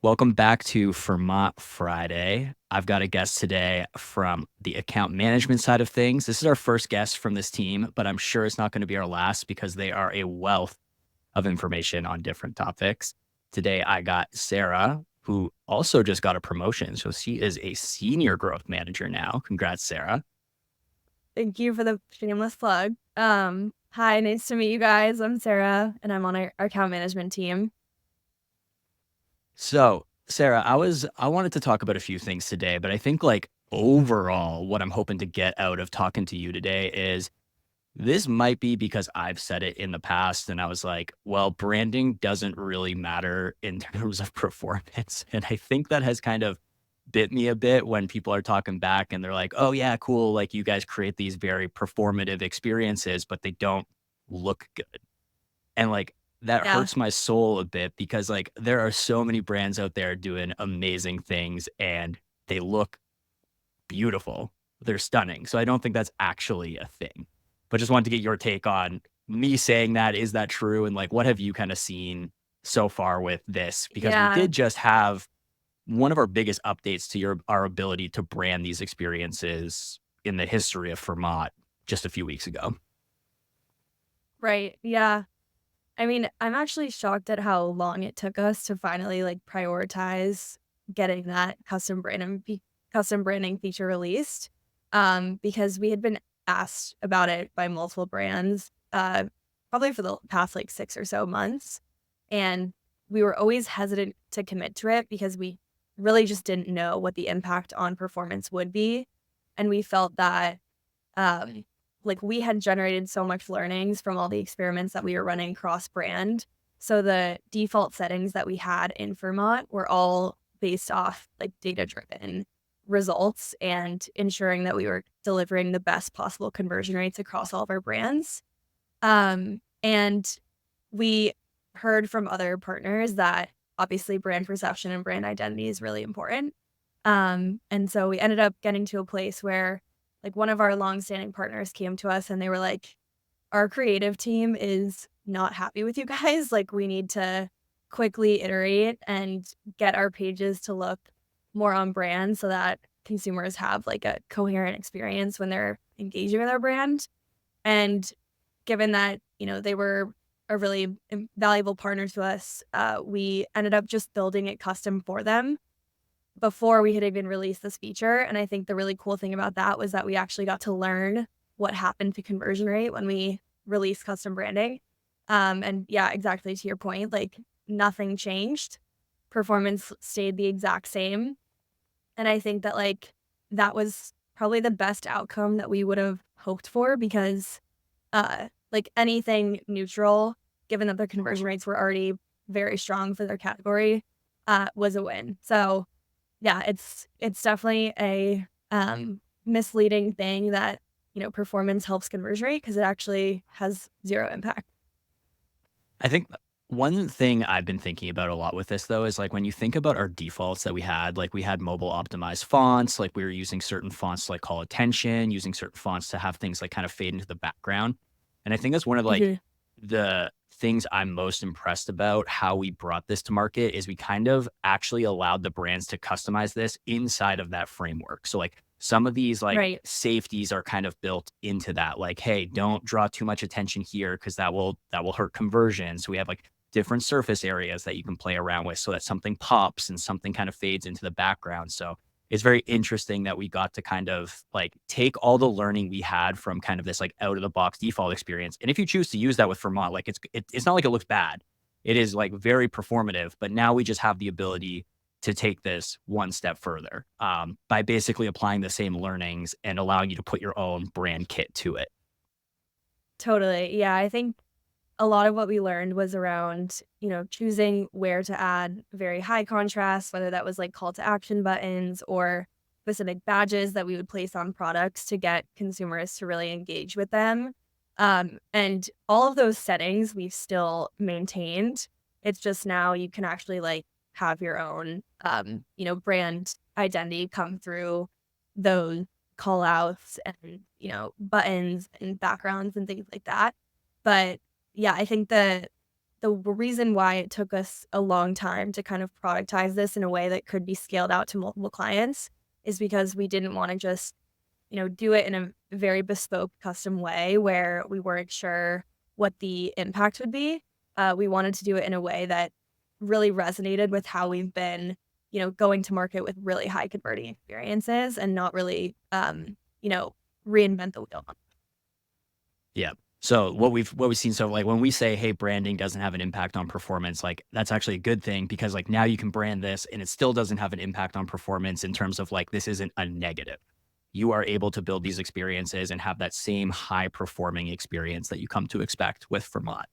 Welcome back to Fermat Friday. I've got a guest today from the account management side of things. This is our first guest from this team, but I'm sure it's not going to be our last because they are a wealth of information on different topics. Today, I got Sarah, who also just got a promotion. So she is a senior growth manager now. Congrats, Sarah. Thank you for the shameless plug. Hi, nice to meet you guys. I'm Sarah, and I'm on our account management team. So, Sarah, I wanted to talk about a few things today, but I think like overall, what I'm hoping to get out of talking to you today is this might be because I've said it in the past and I was like, well, branding doesn't really matter in terms of performance. And I think that has kind of bit me a bit when people are talking back and they're like, oh, yeah, cool. Like you guys create these very performative experiences, but they don't look good. And like that Yeah, hurts my soul a bit because like there are so many brands out there doing amazing things and they look beautiful. They're stunning. So I don't think that's actually a thing. But just wanted to get your take on me saying that. Is that true? And like, what have you kind of seen so far with this? Because we yeah, did just have one of our biggest updates to our ability to brand these experiences in the history of Vermont just a few weeks ago. right. Yeah. I mean, I'm actually shocked at how long it took us to finally prioritize getting that custom branding feature released. Because we had been asked about it by multiple brands, probably for the past 6 or so months. And we were always hesitant to commit to it because we really just didn't know what the impact on performance would be. And we felt that um, we had generated so much learnings from all the experiments that we were running cross brand. So the default settings that we had in Vermont were all based off data driven results and ensuring that we were delivering the best possible conversion rates across all of our brands. And we heard from other partners that obviously brand perception and brand identity is really important. And so we ended up getting to a place where one of our longstanding partners came to us and they were like, our creative team is not happy with you guys. Like, we need to quickly iterate and get our pages to look more on brand so that consumers have a coherent experience when they're engaging with our brand. And given that, they were a really valuable partner to us, we ended up just building it custom for them before we had even released this feature. And I think the really cool thing about that was that we actually got to learn what happened to conversion rate when we released custom branding. And yeah, exactly to your point, nothing changed. Performance stayed the exact same. And I think that that was probably the best outcome that we would have hoped for because anything neutral, given that their conversion rates were already very strong for their category, was a win. So yeah, it's definitely a misleading thing that performance helps conversion rate because it actually has zero impact. I think one thing I've been thinking about a lot with this though is like when you think about our defaults that we had, like we had mobile optimized fonts, like we were using certain fonts to like call attention, using certain fonts to have things like kind of fade into the background. And I think that's one of like Mhm. the things I'm most impressed about how we brought this to market is we kind of actually allowed the brands to customize this inside of that framework. So like some of these like Right. safeties are kind of built into that. Like, hey, don't draw too much attention here because that will hurt conversion. So we have like different surface areas that you can play around with so that something pops and something kind of fades into the background. So it's very interesting that we got to kind of like take all the learning we had from kind of this like out of the box default experience. And if you choose to use that with Vermont, like it's not like it looks bad. It is like very performative, but now we just have the ability to take this one step further by basically applying the same learnings and allowing you to put your own brand kit to it. Totally. Yeah, I think a lot of what we learned was around, choosing where to add very high contrast, whether that was call to action buttons or specific badges that we would place on products to get consumers to really engage with them. And all of those settings we've still maintained. It's just now you can actually have your own, brand identity come through those call outs and, buttons and backgrounds and things like that. But yeah, I think the reason why it took us a long time to kind of productize this in a way that could be scaled out to multiple clients is because we didn't want to just, do it in a very bespoke, custom way where we weren't sure what the impact would be. We wanted to do it in a way that really resonated with how we've been, going to market with really high converting experiences and not really, reinvent the wheel. Yeah. So what we've seen, so like when we say, hey, branding doesn't have an impact on performance, like that's actually a good thing because like now you can brand this and it still doesn't have an impact on performance in terms of like this isn't a negative. You are able to build these experiences and have that same high performing experience that you come to expect with Vermont.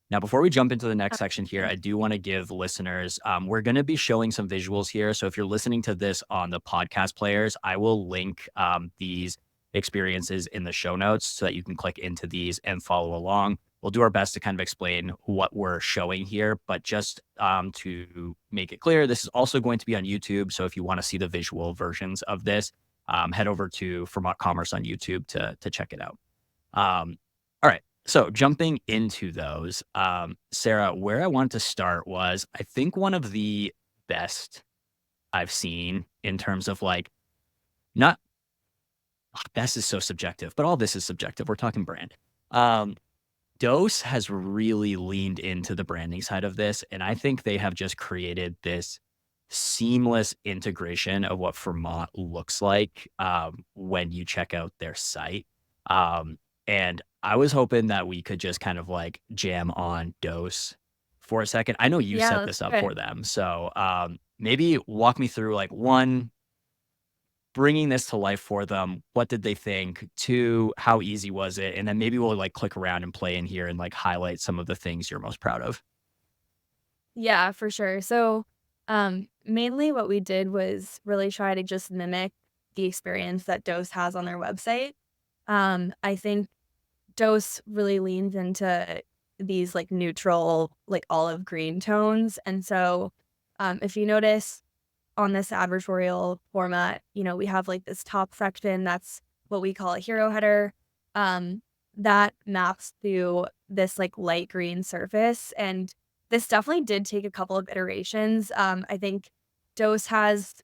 Now, before we jump into the next section here, I do want to give listeners, we're going to be showing some visuals here. So if you're listening to this on the podcast players, I will link these experiences in the show notes so that you can click into these and follow along. We'll do our best to kind of explain what we're showing here, but just to make it clear, this is also going to be on YouTube. So if you want to see the visual versions of this, head over to Vermont Commerce on YouTube to check it out. All right. So jumping into those, Sarah, where I wanted to start was I think one of the best I've seen in terms of like not best is so subjective, but all this is subjective. We're talking brand. Um, Dose has really leaned into the branding side of this, and I think they have just created this seamless integration of what Vermont looks like when you check out their site. And I was hoping that we could just kind of like jam on Dose for a second. I know you Yeah, set let's this up do it. for them, so maybe walk me through like one bringing this to life for them. What did they think? Two, how easy was it? And then maybe we'll like click around and play in here and like highlight some of the things you're most proud of. Yeah, for sure. So, mainly what we did was really try to just mimic the experience that Dose has on their website. I think Dose really leans into these like neutral, like olive green tones. And so, if you notice on this advertorial format, we have like this top section that's what we call a hero header. Um, that maps through this like light green surface. And this definitely did take a couple of iterations. I think Dose has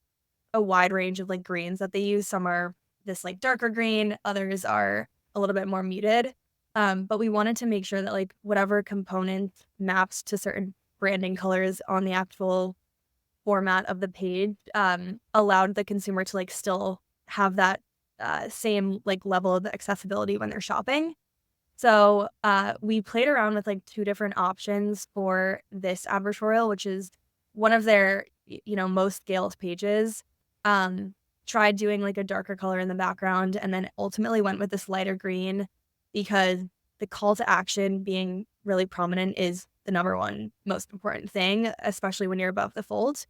a wide range of like greens that they use. Some are this like darker green, others are a little bit more muted. But we wanted to make sure that like whatever component maps to certain branding colors on the actual format of the page, allowed the consumer to, like, still have that, same, like, level of accessibility when they're shopping. So, we played around with, like, 2 different options for this advertorial, which is one of their, most scaled pages. Um, Tried doing, like, a darker color in the background and then ultimately went with this lighter green because the call to action being really prominent is the number one most important thing, especially when you're above the fold.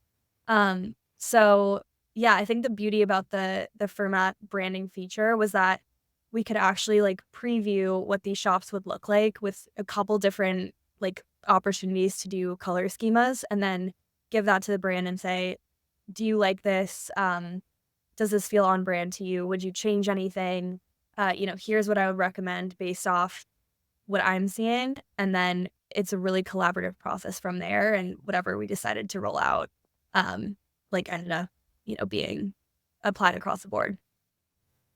So yeah, I think the beauty about the Fermat branding feature was that we could actually like preview what these shops would look like with a couple different like opportunities to do color schemas and then give that to the brand and say, do you like this? Does this feel on brand to you? Would you change anything? Here's what I would recommend based off what I'm seeing. And then it's a really collaborative process from there. And whatever we decided to roll out, um, like ended up, being applied across the board.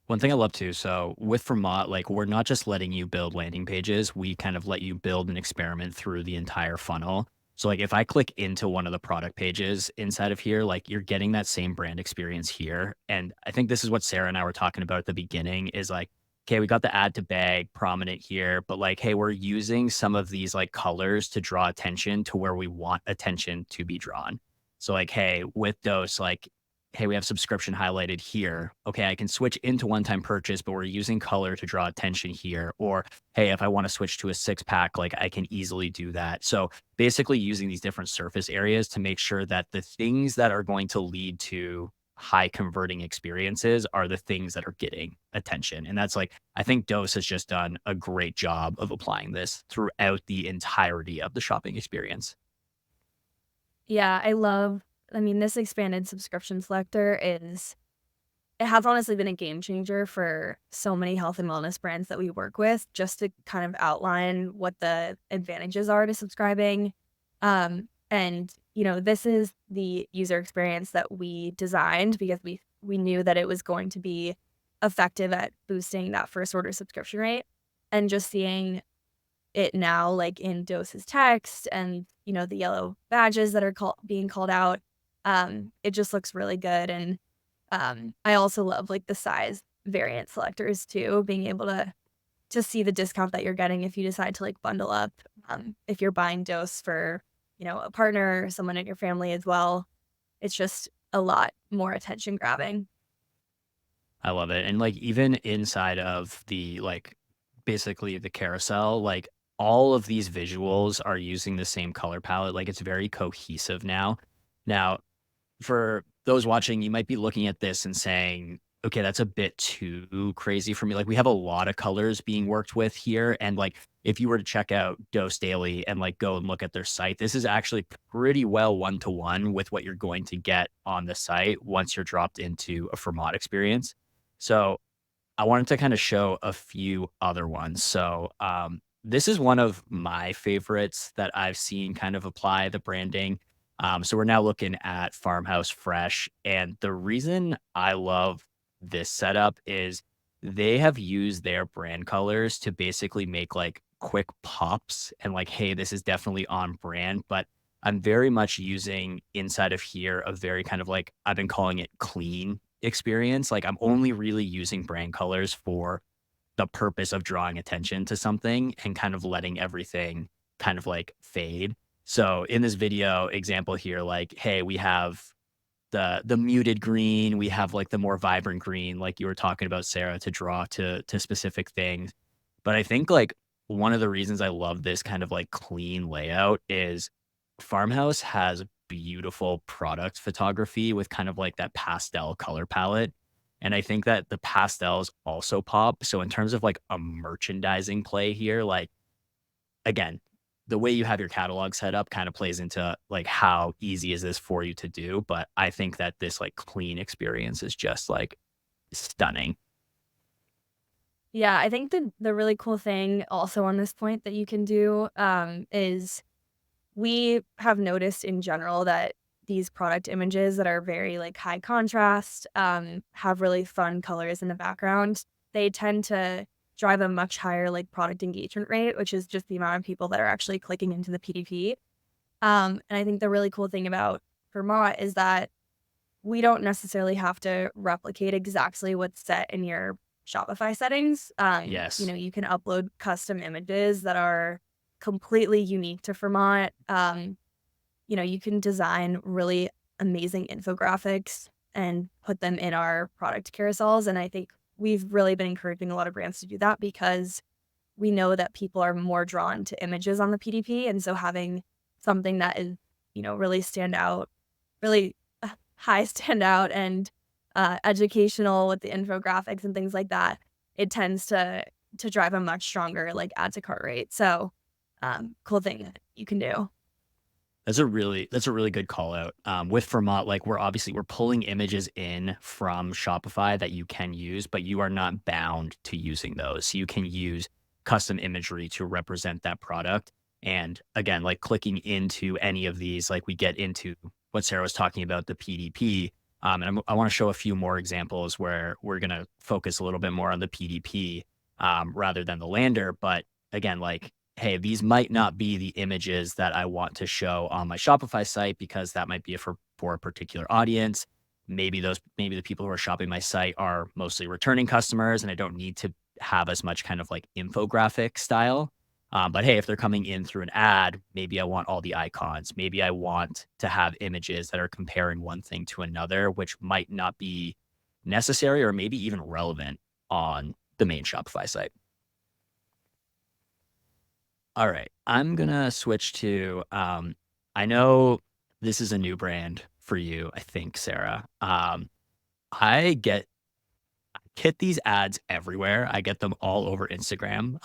One thing I love too, so with Vermont, like we're not just letting you build landing pages, we kind of let you build an experiment through the entire funnel. So like if I click into one of the product pages inside of here, like you're getting that same brand experience here. And I think this is what Sarah and I were talking about at the beginning is like, okay, we got the add to bag prominent here, but like, hey, we're using some of these like colors to draw attention to where we want attention to be drawn. So like, hey, with those, like hey, we have subscription highlighted here. Okay, I can switch into one-time purchase, but we're using color to draw attention here. Or, hey, if I want to switch to a six pack, like I can easily do that. So basically using these different surface areas to make sure that the things that are going to lead to high converting experiences are the things that are getting attention. And that's like, I think Dose has just done a great job of applying this throughout the entirety of the shopping experience. Yeah, I mean, this expanded subscription selector is it has honestly been a game changer for so many health and wellness brands that we work with, just to kind of outline what the advantages are to subscribing. And this is the user experience that we designed because we knew that it was going to be effective at boosting that first order subscription rate. And just seeing it now, like in doses text and the yellow badges that are being called out, it just looks really good. And I also love like the size variant selectors too, being able to see the discount that you're getting if you decide to like bundle up. If you're buying dose for, a partner or someone in your family as well, it's just a lot more attention grabbing. I love it. And like even inside of the like basically the carousel, like all of these visuals are using the same color palette. Like it's very cohesive now. Now, for those watching, you might be looking at this and saying, okay, that's a bit too crazy for me. Like we have a lot of colors being worked with here. And like if you were to check out Dose Daily and like go and look at their site, this is actually pretty well one-to-one with what you're going to get on the site once you're dropped into a Fermat experience. So I wanted to kind of show a few other ones. So this is one of my favorites that I've seen kind of apply the branding. So we're now looking at Farmhouse Fresh. And the reason I love this setup is they have used their brand colors to basically make like quick pops and like, hey, this is definitely on brand. But I'm very much using inside of here a very kind of like, I've been calling it clean experience. Like I'm only really using brand colors for the purpose of drawing attention to something and kind of letting everything kind of like fade. So in this video example here, like, hey, we have the muted green, we have like the more vibrant green, like you were talking about, Sarah, to draw to specific things. But I think like one of the reasons I love this kind of like clean layout is Farmhouse has beautiful product photography with kind of like that pastel color palette. And I think that the pastels also pop. So in terms of like a merchandising play here, like again, the way you have your catalog set up kind of plays into like how easy is this for you to do. But I think that this like clean experience is just like stunning. Yeah, I think the really cool thing also on this point that you can do is we have noticed in general that these product images that are very like high contrast, have really fun colors in the background. They tend to drive a much higher like product engagement rate, which is just the amount of people that are actually clicking into the PDP. And I think the really cool thing about Vermont is that we don't necessarily have to replicate exactly what's set in your Shopify settings. Yes. You can upload custom images that are completely unique to Vermont. You can design really amazing infographics and put them in our product carousels. And I think we've really been encouraging a lot of brands to do that because we know that people are more drawn to images on the PDP. And so having something that is, really stand out, really high stand out and educational with the infographics and things like that, it tends to drive a much stronger like add to cart rate. So cool thing that you can do. That's a really good call out. With Vermont, like we're pulling images in from Shopify that you can use, but you are not bound to using those. So you can use custom imagery to represent that product. And again, like clicking into any of these, like we get into what Sarah was talking about, the PDP. I want to show a few more examples where we're going to focus a little bit more on the PDP rather than the lander. But again, like hey, these might not be the images that I want to show on my Shopify site because that might be for a particular audience. Maybe the people who are shopping my site are mostly returning customers and I don't need to have as much kind of like infographic style. But hey, if they're coming in through an ad, maybe I want all the icons. Maybe I want to have images that are comparing one thing to another, which might not be necessary or maybe even relevant on the main Shopify site. All right. I'm gonna switch to I know this is a new brand for you, I think, Sarah. I get these ads everywhere. I get them all over Instagram.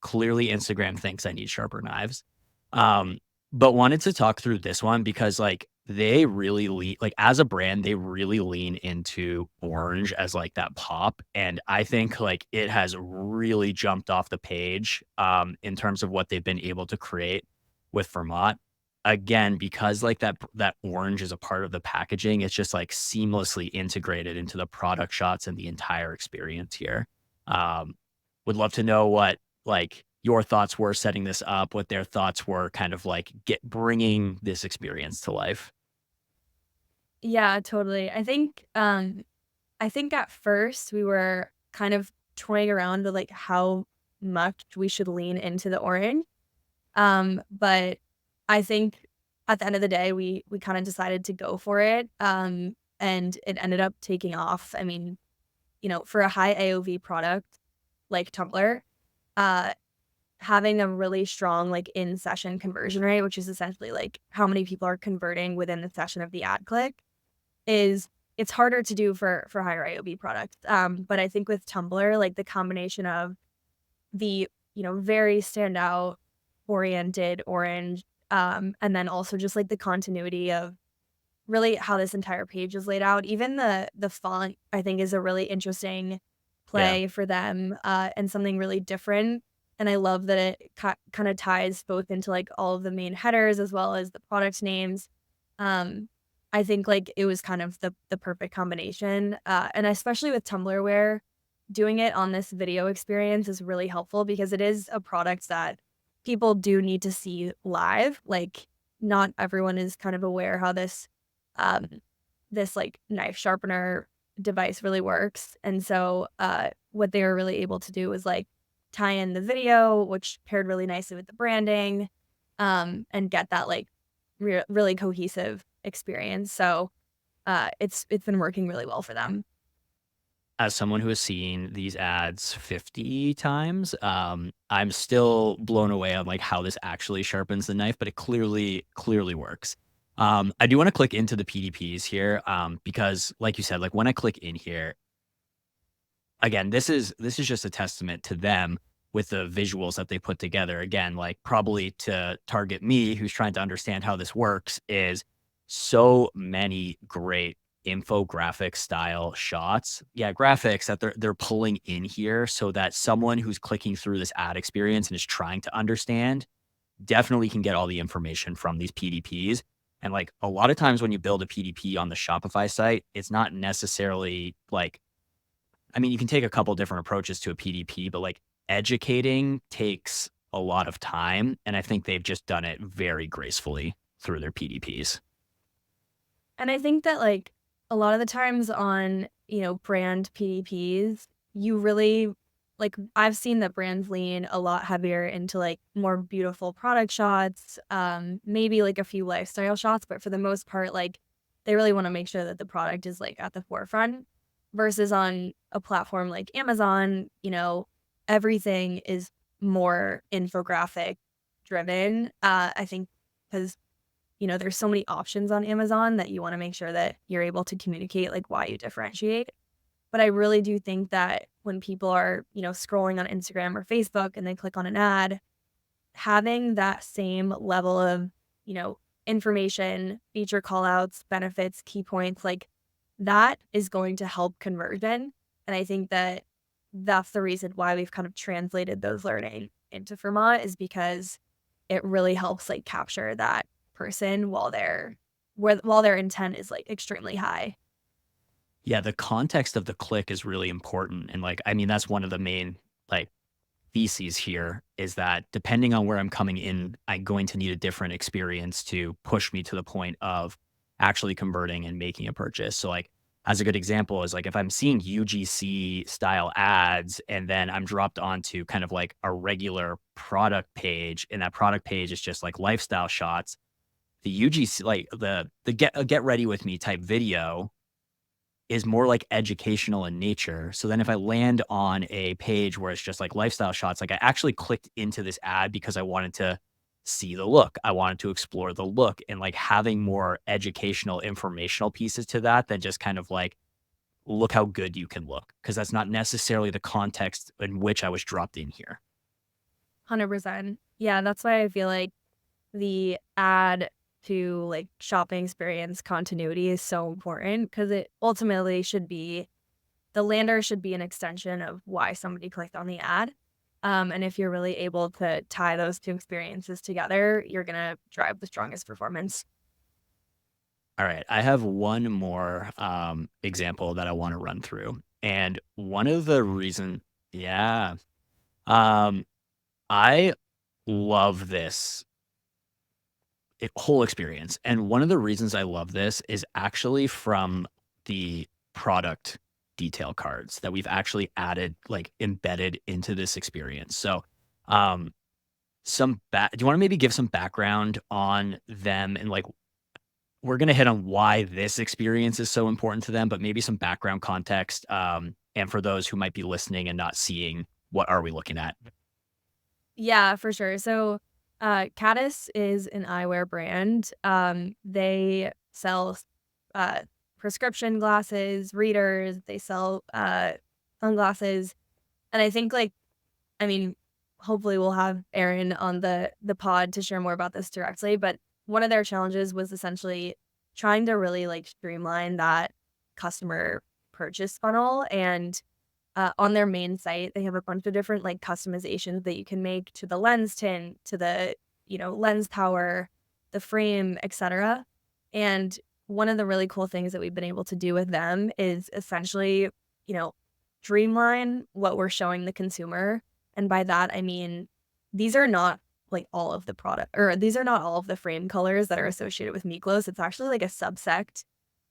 Clearly Instagram thinks I need sharper knives. Um, but wanted to talk through this one because like They really lean like, as a brand, they really lean into orange as, like, that pop, and I think, like, it has really jumped off the page, in terms of what they've been able to create with Vermont. Again, because, like, that orange is a part of the packaging, it's just, like, seamlessly integrated into the product shots and the entire experience here. Um, would love to know what, like, your thoughts were setting this up, what their thoughts were kind of, like, get bringing this experience to life. Yeah, totally. I think at first we were kind of toying around with, like, how much we should lean into the orange. But I think at the end of the day, we kinda decided to go for it, and it ended up taking off. I mean, for a high AOV product like Tumblr, uh, having a really strong, like, in-session conversion rate, which is essentially, like, how many people are converting within the session of the ad click, is it's harder to do for higher AOV products. But I think with Tumblr, like, the combination of the, very standout oriented orange, and then also just, like, the continuity of really how this entire page is laid out. Even the font, I think, is a really interesting Yeah. play for them, and something really different, and I love that it kinda ties both into, like, all of the main headers as well as the product names. Um, I think, like, it was kind of the perfect combination, and especially with Tumblr where doing it on this video experience is really helpful because it is a product that people do need to see live. Like, not everyone is kind of aware how um, this, like, knife sharpener device really works, and so, what they were really able to do was, like, tie in the video, which paired really nicely with the branding, and get that, like, really cohesive experience, so, it's been working really well for them. As someone who has seen these ads 50 times, I'm still blown away on, like, how this actually sharpens the knife, but it clearly works. I do wanna click into the PDPs here, because like you said, like, when I click in here, again, this is just a testament to them with the visuals that they put together. Again, like, probably to target me, who's trying to understand how this works, is so many great infographic style shots. Yeah, graphics that they're pulling in here so that someone who's clicking through this ad experience and is trying to understand definitely can get all the information from these PDPs. And, like, a lot of times when you build a PDP on the Shopify site, it's not necessarily like, I mean, you can take a couple different approaches to a PDP, but, like, educating takes a lot of time, and I think they've just done it very gracefully through their PDPs. And I think that, like, a lot of the times on, brand PDPs, you really like, I've seen that brands lean a lot heavier into, like, more beautiful product shots, maybe, like, a few lifestyle shots, but for the most part, like, they really wanna make sure that the product is, like, at the forefront, versus on a platform like Amazon, everything is more infographic driven, I think because there's so many options on Amazon that you wanna make sure that you're able to communicate, like, why you differentiate. But I really do think that when people are, scrolling on Instagram or Facebook and they click on an ad, having that same level of, you know, information, feature callouts, benefits, key points, like, that is going to help conversion, and I think that that's the reason why we've kind of translated those learning into Vermont is because it really helps, like, capture that person while their intent is, like, extremely high. Yeah, the context of the click is really important, and, like, I mean, that's one of the main, like, theses here is that depending on where I'm coming in, I'm going to need a different experience to push me to the point of actually converting and making a purchase. So, like, as a good example is, like, if I'm seeing UGC style ads and then I'm dropped onto kind of like a regular product page, and that product page is just like lifestyle shots, the UGC, like the get ready with me type video is more like educational in nature. So then if I land on a page where it's just like lifestyle shots, like, I actually clicked into this ad because I wanted to see the look. I wanted to explore the look, and, like, having more educational, informational pieces to that than just kind of like, look how good you can look. Cause that's not necessarily the context in which I was dropped in here. 100%. Yeah, that's why I feel like the ad to like shopping experience continuity is so important because it ultimately should be the lander should be an extension of why somebody clicked on the ad. And if you're really able to tie those two experiences together, you're gonna drive the strongest performance. All right, I have one more example that I want to run through, and one of the reason, yeah, um, I love this whole experience, and one of the reasons I love this is actually from the product detail cards that we've actually added, like embedded into this experience. So, um, do you want to maybe give some background on them and like we're gonna hit on why this experience is so important to them, but maybe some background context, and for those who might be listening and not seeing, what are we looking at? Yeah, for sure. So, Caddis is an eyewear brand. They sell uh, prescription glasses, readers. They sell sunglasses, and I think like I mean, hopefully we'll have Aaron on the pod to share more about this directly, but one of their challenges was essentially trying to really, like, streamline that customer purchase funnel, and, on their main site, they have a bunch of different, like, customizations that you can make to the lens tint, to the, lens power, the frame, etcetera, and one of the really cool things that we've been able to do with them is essentially, you know, streamline what we're showing the consumer, and by that, I mean, these are not, like, all of the product or these are not all of the frame colors that are associated with meat glows. It's actually, like, a subsect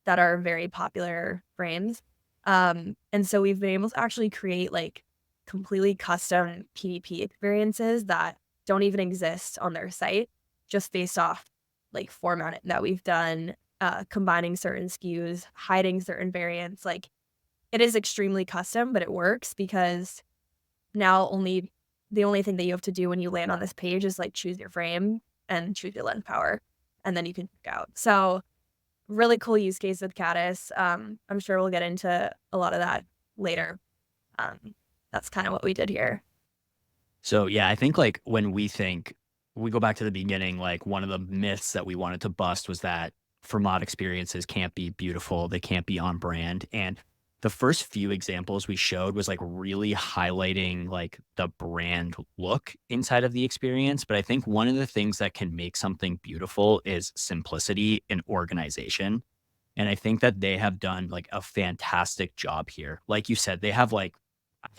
that are very popular frames. And so we've been able to actually create, like, completely custom PDP experiences that don't even exist on their site just based off, like, formatting that we've done, combining certain SKUs, hiding certain variants, like, it is extremely custom, but it works because now only the only thing that you have to do when you land on this page is, like, choose your frame and choose your lens power, and then you can check out. So, really cool use case with Caddis. I'm sure we'll get into a lot of that later. Um, that's kinda what we did here. So, yeah, I think, like, when we go back to the beginning, like, one of the myths that we wanted to bust was that Fermat experiences can't be beautiful, they can't be on brand, and the first few examples we showed was, like, really highlighting, like, the brand look inside of the experience, but I think one of the things that can make something beautiful is simplicity and organization, and I think that they have done, like, a fantastic job here. Like you said, they have, like,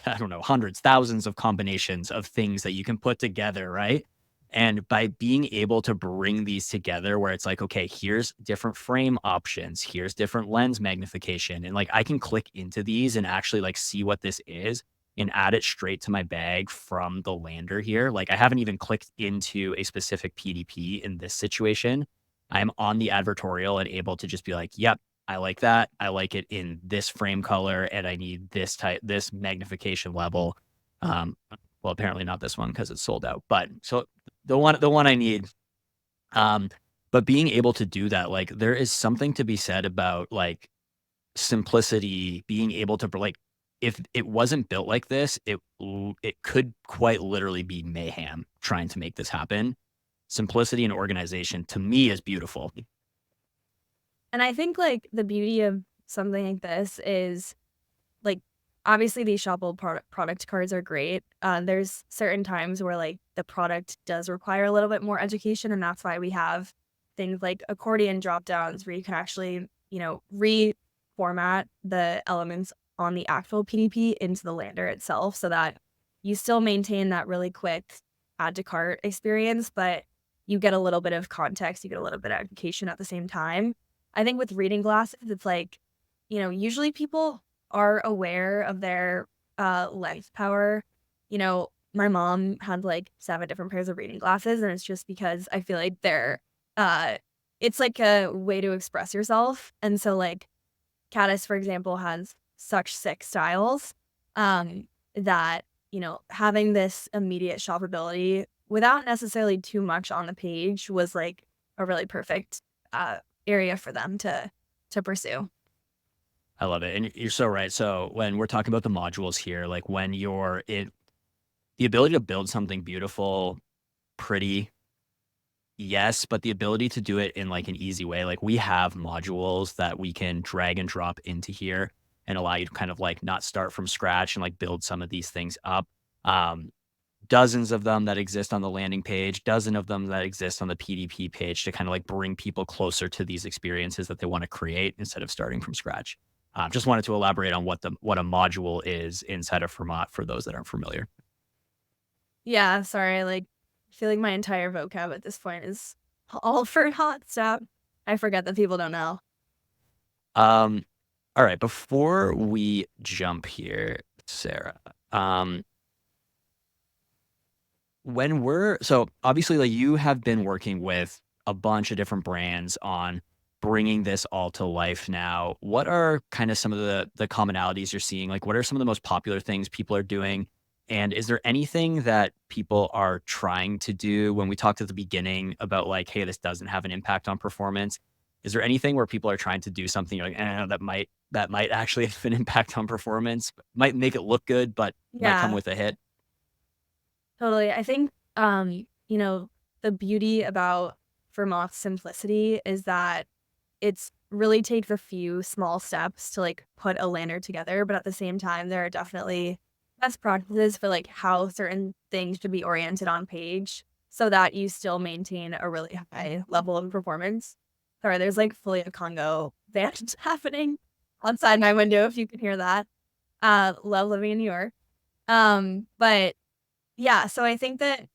I don't know, hundreds, thousands of combinations of things that you can put together, right? And by being able to bring these together where it's like, okay, here's different frame options, here's different lens magnification. And like I can click into these and actually like see what this is and add it straight to my bag from the lander here. Like I haven't even clicked into a specific PDP in this situation. I'm on the advertorial and able to just be like, yep, I like that. I like it in this frame color and I need this magnification level. Well, apparently not this one because it's sold out. But so the one I need. Um, but being able to do that, like there is something to be said about like simplicity, being able to like if it wasn't built like this, it could quite literally be mayhem trying to make this happen. Simplicity and organization to me is beautiful. And I think, like, the beauty of something like this is, like, obviously, these shoppable product cards are great. There's certain times where, like, the product does require a little bit more education, and that's why we have things like accordion drop downs where you can actually, reformat the elements on the actual PDP into the lander itself so that you still maintain that really quick add to cart experience, but you get a little bit of context, you get a little bit of education at the same time. I think with reading glasses, it's like, usually people are aware of their, lens power. My mom had, like, 7 different pairs of reading glasses, and it's just because I feel like uh it's like a way to express yourself, and so, like, Caddis, for example, has such sick styles, that, having this immediate shoppability without necessarily too much on the page was, like, a really perfect, uh, area for them to pursue. I love it. And you're so right. So when we're talking about the modules here, like when the ability to build something beautiful, pretty, yes, but the ability to do it in like an easy way. Like we have modules that we can drag and drop into here and allow you to kind of like not start from scratch and like build some of these things up. Um, Dozens of them that exist on the landing page, dozen of them that exist on the PDP page to kind of like bring people closer to these experiences that they want to create instead of starting from scratch. Just wanted to elaborate on what a module is inside of Fermat for those that aren't familiar. Yeah, sorry, like, I feel like my entire vocab at this point is all for hot stuff. I forget that people don't know. Um, all right, before we jump here, Sarah, um, when we're so obviously like you have been working with a bunch of different brands on bringing this all to life now. What are kind of some of the commonalities you're seeing? Like what are some of the most popular things people are doing? And is there anything that people are trying to do when we talked at the beginning about like, hey, this doesn't have an impact on performance? Is there anything where people are trying to do something you're like, that might actually have an impact on performance, might make it look good, but might come Yeah, with a hit? totally. I think, you know, the beauty about Vermont's simplicity is that it's really takes a few small steps to like put a lantern together, but at the same time, there are definitely best practices for like how certain things should be oriented on page so that you still maintain a really high level of performance. Sorry, there's like fully a Congo band happening outside my window if you can hear that. Love living in New York. But yeah, so I think that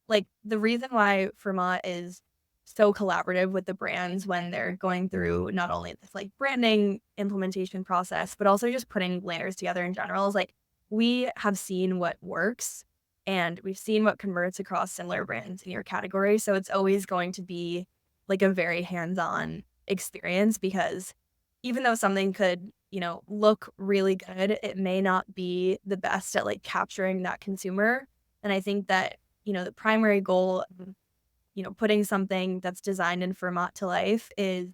like, the reason why Fermat is so collaborative with the brands when they're going through not only this, like, branding implementation process, but also just putting layers together in general is, like, we have seen what works, and we've seen what converts across similar brands in your category, so it's always going to be, like, a very hands-on experience because even though something could, look really good, it may not be the best at, like, capturing that consumer, and I think that the primary goal of, putting something that's designed in Vermont to life is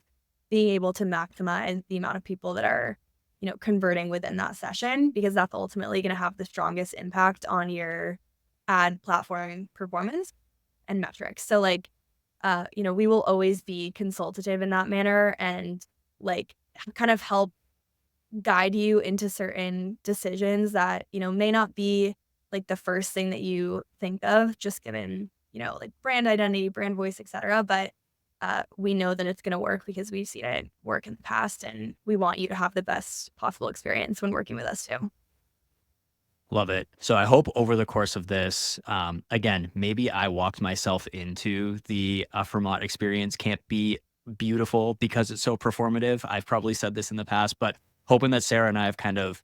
being able to maximize the amount of people that are, converting within that session because that's ultimately going to have the strongest impact on your ad platform performance and metrics. So like, we will always be consultative in that manner and like kind of help guide you into certain decisions that, may not be like the first thing that you think of just given, like brand identity, brand voice, etc. But we know that it's going to work because we've seen it work in the past and we want you to have the best possible experience when working with us too. Love it. So I hope over the course of this, again, maybe I walked myself into the Vermont experience can't be beautiful because it's so performative. I've probably said this in the past, but hoping that Sarah and I have kind of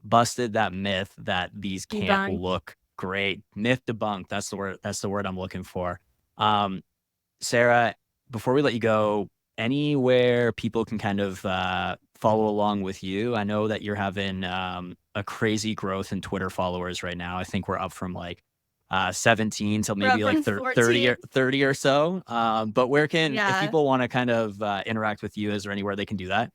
busted that myth that these can't Design. look great. Myth debunked. That's the word. That's the word I'm looking for. Um, Sarah, before we let you go, anywhere people can kind of follow along with you? I know that you're having a crazy growth in Twitter followers right now. I think we're up from like 17 till We're up maybe like from 30 14. or 30 or so. But where can, if Yeah. people want to kind of interact with you, is there anywhere they can do that?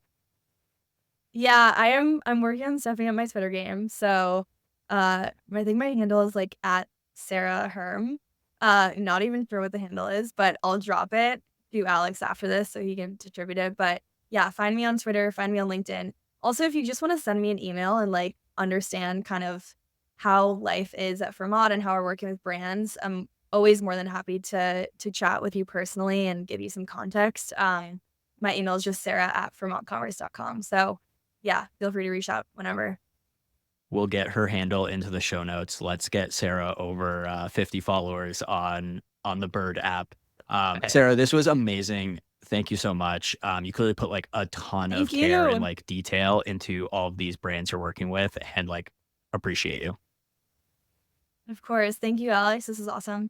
Yeah, I'm working on stepping up my Twitter game. So I think my handle is like at Sarah Herm. Not even sure what the handle is, but I'll drop it to Alex after this so he can distribute it. But yeah, find me on Twitter, find me on LinkedIn. Also, if you just want to send me an email and like understand kind of how life is at Fermat and how we're working with brands, I'm always more than happy to chat with you personally and give you some context. My email is just sarah at vermontcommerce.com. So yeah, feel free to reach out whenever. We'll get her handle into the show notes. Let's get Sarah over 50 followers on the Bird app. Okay. Sarah, this was amazing. Thank you so much. You clearly put like a ton of Thank care and you. like detail into all of these brands you're working with, and like appreciate you. Of course. Thank you, Alex. This is awesome.